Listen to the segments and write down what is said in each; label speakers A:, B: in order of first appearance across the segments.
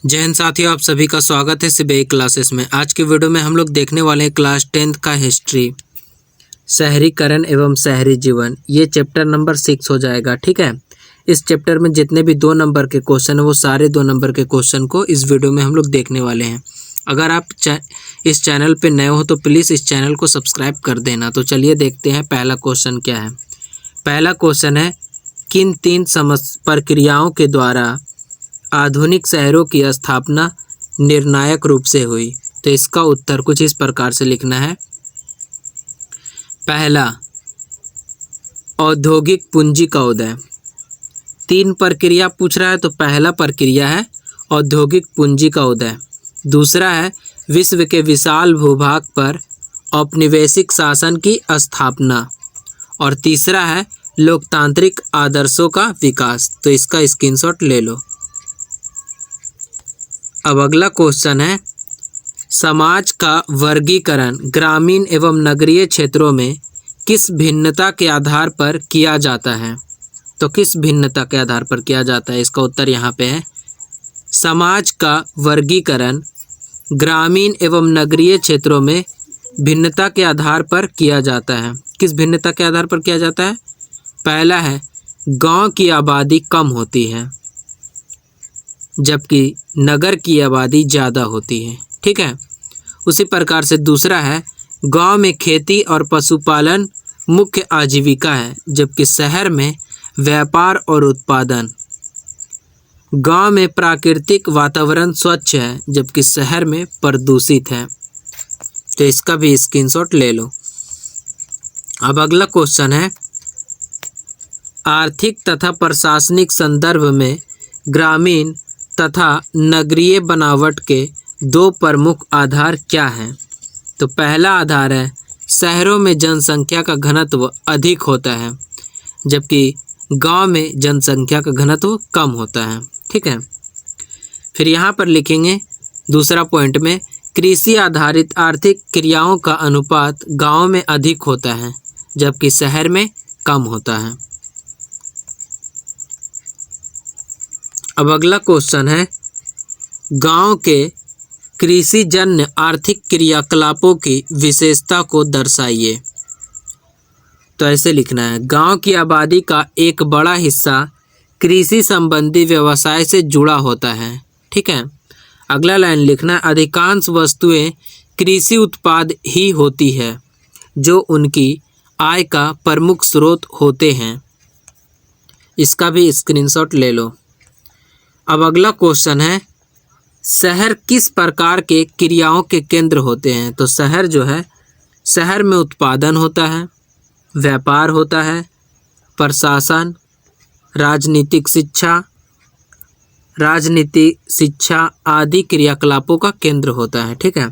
A: जय हिंद साथियों, आप सभी का स्वागत है सीबीआई क्लासेस में। आज की वीडियो में हम लोग देखने वाले हैं क्लास 10th का हिस्ट्री, शहरीकरण एवं शहरी जीवन। ये चैप्टर नंबर 6 हो जाएगा। ठीक है, इस चैप्टर में जितने भी 2 नंबर के क्वेश्चन है वो सारे 2 नंबर के क्वेश्चन को इस वीडियो में हम लोग देखने वाले हैं। अगर आप इस चैनल पे नए हो तो प्लीज़ इस चैनल को सब्सक्राइब कर देना। तो चलिए देखते हैं पहला क्वेश्चन क्या है। पहला क्वेश्चन है, किन 3 प्रक्रियाओं के द्वारा आधुनिक शहरों की स्थापना निर्णायक रूप से हुई? तो इसका उत्तर कुछ इस प्रकार से लिखना है। पहला, औद्योगिक पूंजी का उदय। 3 प्रक्रिया पूछ रहा है तो पहला प्रक्रिया है औद्योगिक पूंजी का उदय। दूसरा है विश्व के विशाल भूभाग पर औपनिवेशिक शासन की स्थापना। और तीसरा है लोकतांत्रिक आदर्शों का विकास। तो इसका स्क्रीनशॉट ले लो। अब अगला क्वेश्चन है, समाज का वर्गीकरण ग्रामीण एवं नगरीय क्षेत्रों में किस भिन्नता के आधार पर किया जाता है? तो किस भिन्नता के आधार पर किया जाता है? इसका उत्तर यहाँ पे है। समाज का वर्गीकरण ग्रामीण एवं नगरीय क्षेत्रों में भिन्नता के आधार पर किया जाता है। किस भिन्नता के आधार पर किया जाता है? पहला है गांव की आबादी कम होती है जबकि नगर की आबादी ज़्यादा होती है। ठीक है, उसी प्रकार से दूसरा है गांव में खेती और पशुपालन मुख्य आजीविका है जबकि शहर में व्यापार और उत्पादन। गांव में प्राकृतिक वातावरण स्वच्छ है जबकि शहर में प्रदूषित है। तो इसका भी स्क्रीनशॉट ले लो। अब अगला क्वेश्चन है, आर्थिक तथा प्रशासनिक संदर्भ में ग्रामीण तथा नगरीय बनावट के 2 प्रमुख आधार क्या हैं? तो पहला आधार है शहरों में जनसंख्या का घनत्व अधिक होता है जबकि गांव में जनसंख्या का घनत्व कम होता है। ठीक है, फिर यहाँ पर लिखेंगे दूसरा पॉइंट में, कृषि आधारित आर्थिक क्रियाओं का अनुपात गांव में अधिक होता है जबकि शहर में कम होता है। अब अगला क्वेश्चन है, गांव के कृषिजन्य आर्थिक क्रियाकलापों की विशेषता को दर्शाइए। तो ऐसे लिखना है, गांव की आबादी का एक बड़ा हिस्सा कृषि संबंधी व्यवसाय से जुड़ा होता है। ठीक है, अगला लाइन लिखना है, अधिकांश वस्तुएं कृषि उत्पाद ही होती है जो उनकी आय का प्रमुख स्रोत होते हैं। इसका भी स्क्रीनशॉट ले लो। अब अगला क्वेश्चन है, शहर किस प्रकार के क्रियाओं के केंद्र होते हैं? तो शहर जो है, शहर में उत्पादन होता है, व्यापार होता है, प्रशासन, राजनीतिक शिक्षा आदि क्रियाकलापों का केंद्र होता है। ठीक है,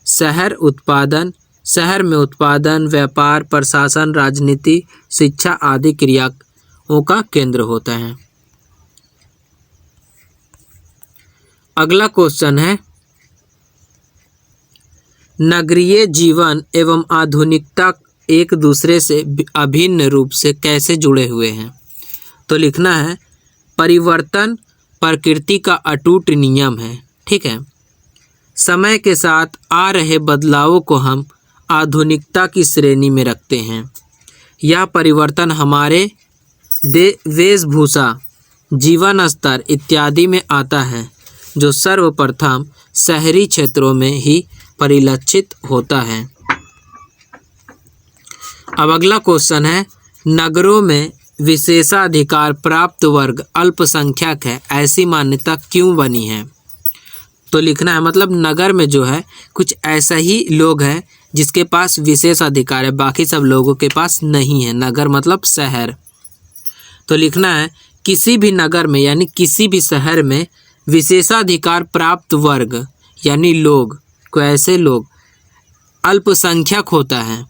A: शहर में उत्पादन, व्यापार, प्रशासन, राजनीति, शिक्षा आदि क्रियाओं का केंद्र होता है। अगला क्वेश्चन है, नगरीय जीवन एवं आधुनिकता एक दूसरे से अभिन्न रूप से कैसे जुड़े हुए हैं? तो लिखना है, परिवर्तन प्रकृति का अटूट नियम है। ठीक है, समय के साथ आ रहे बदलावों को हम आधुनिकता की श्रेणी में रखते हैं। यह परिवर्तन हमारे वेशभूषा, जीवन स्तर इत्यादि में आता है जो सर्वप्रथम शहरी क्षेत्रों में ही परिलक्षित होता है। अब अगला क्वेश्चन है, नगरों में विशेषाधिकार प्राप्त वर्ग अल्पसंख्यक है, ऐसी मान्यता क्यों बनी है? तो लिखना है, मतलब नगर में जो है कुछ ऐसा ही लोग हैं जिसके पास विशेष अधिकार है, बाकी सब लोगों के पास नहीं है। नगर मतलब शहर। तो लिखना है, किसी भी नगर में यानी किसी भी शहर में विशेषाधिकार प्राप्त वर्ग यानी लोग को ऐसे लोग अल्पसंख्यक होता है।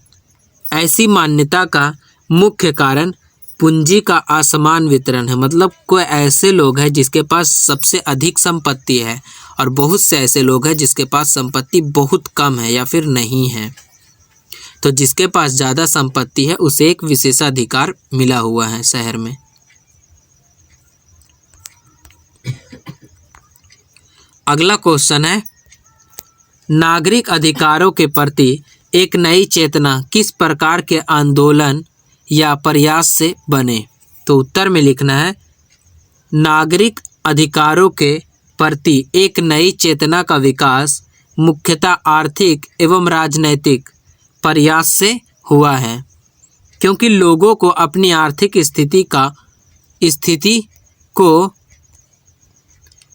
A: ऐसी मान्यता का मुख्य कारण पूंजी का असमान वितरण है। मतलब कोई ऐसे लोग हैं जिसके पास सबसे अधिक संपत्ति है और बहुत से ऐसे लोग हैं जिसके पास संपत्ति बहुत कम है या फिर नहीं है। तो जिसके पास ज़्यादा संपत्ति है उसे एक विशेषाधिकार मिला हुआ है शहर में। अगला क्वेश्चन है, नागरिक अधिकारों के प्रति एक नई चेतना किस प्रकार के आंदोलन या प्रयास से बने? तो उत्तर में लिखना है, नागरिक अधिकारों के प्रति एक नई चेतना का विकास मुख्यतः आर्थिक एवं राजनैतिक प्रयास से हुआ है, क्योंकि लोगों को अपनी आर्थिक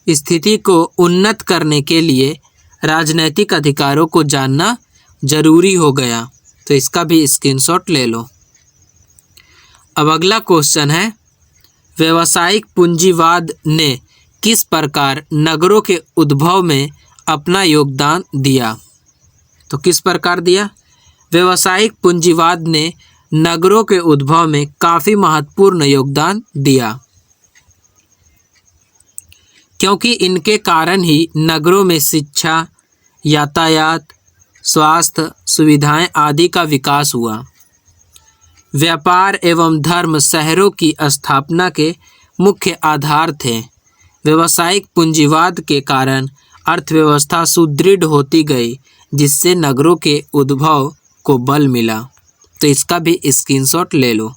A: स्थिति को उन्नत करने के लिए राजनैतिक अधिकारों को जानना जरूरी हो गया। तो इसका भी स्क्रीनशॉट ले लो। अब अगला क्वेश्चन है, व्यावसायिक पूंजीवाद ने किस प्रकार नगरों के उद्भव में अपना योगदान दिया? तो किस प्रकार दिया? व्यावसायिक पूंजीवाद ने नगरों के उद्भव में काफ़ी महत्वपूर्ण योगदान दिया, क्योंकि इनके कारण ही नगरों में शिक्षा, यातायात, स्वास्थ्य सुविधाएं आदि का विकास हुआ। व्यापार एवं धर्म शहरों की स्थापना के मुख्य आधार थे। व्यावसायिक पूंजीवाद के कारण अर्थव्यवस्था सुदृढ़ होती गई, जिससे नगरों के उद्भव को बल मिला। तो इसका भी स्क्रीनशॉट ले लो।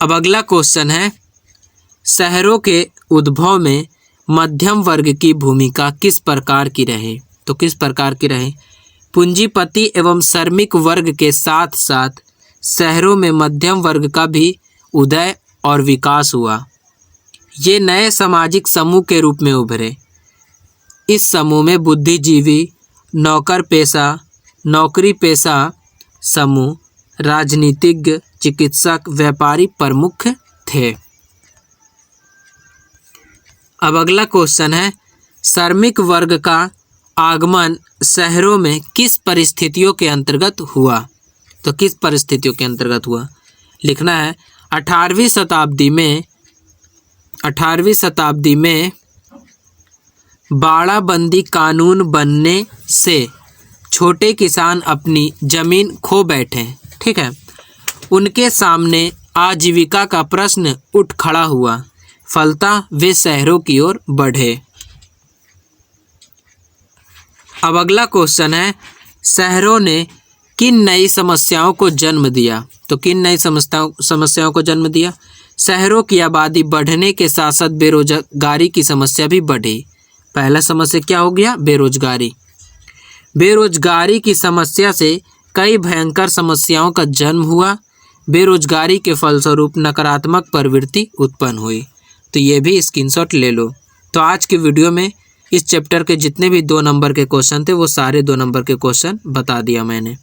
A: अब अगला क्वेश्चन है, शहरों के उद्भव में मध्यम वर्ग की भूमिका किस प्रकार की रही? तो किस प्रकार की रही? पूंजीपति एवं श्रमिक वर्ग के साथ साथ शहरों में मध्यम वर्ग का भी उदय और विकास हुआ। ये नए सामाजिक समूह के रूप में उभरे। इस समूह में बुद्धिजीवी, नौकरी पेशा समूह, राजनीतिज्ञ, चिकित्सक, व्यापारी प्रमुख थे। अब अगला क्वेश्चन है, श्रमिक वर्ग का आगमन शहरों में किस परिस्थितियों के अंतर्गत हुआ? तो किस परिस्थितियों के अंतर्गत हुआ? लिखना है, 18वीं शताब्दी में बाड़ाबंदी कानून बनने से छोटे किसान अपनी जमीन खो बैठे। ठीक है, उनके सामने आजीविका का प्रश्न उठ खड़ा हुआ, फलतः वे शहरों की ओर बढ़े। अब अगला क्वेश्चन है, शहरों ने किन नई समस्याओं को जन्म दिया? तो किन नई समस्याओं को जन्म दिया? शहरों की आबादी बढ़ने के साथ साथ बेरोजगारी की समस्या भी बढ़ी। पहला समस्या क्या हो गया? बेरोजगारी। बेरोजगारी की समस्या से कई भयंकर समस्याओं का जन्म हुआ। बेरोजगारी के फलस्वरूप नकारात्मक प्रवृत्ति उत्पन्न हुई। तो ये भी स्क्रीनशॉट ले लो। तो आज की वीडियो में इस चैप्टर के जितने भी 2 नंबर के क्वेश्चन थे वो सारे 2 नंबर के क्वेश्चन बता दिया मैंने।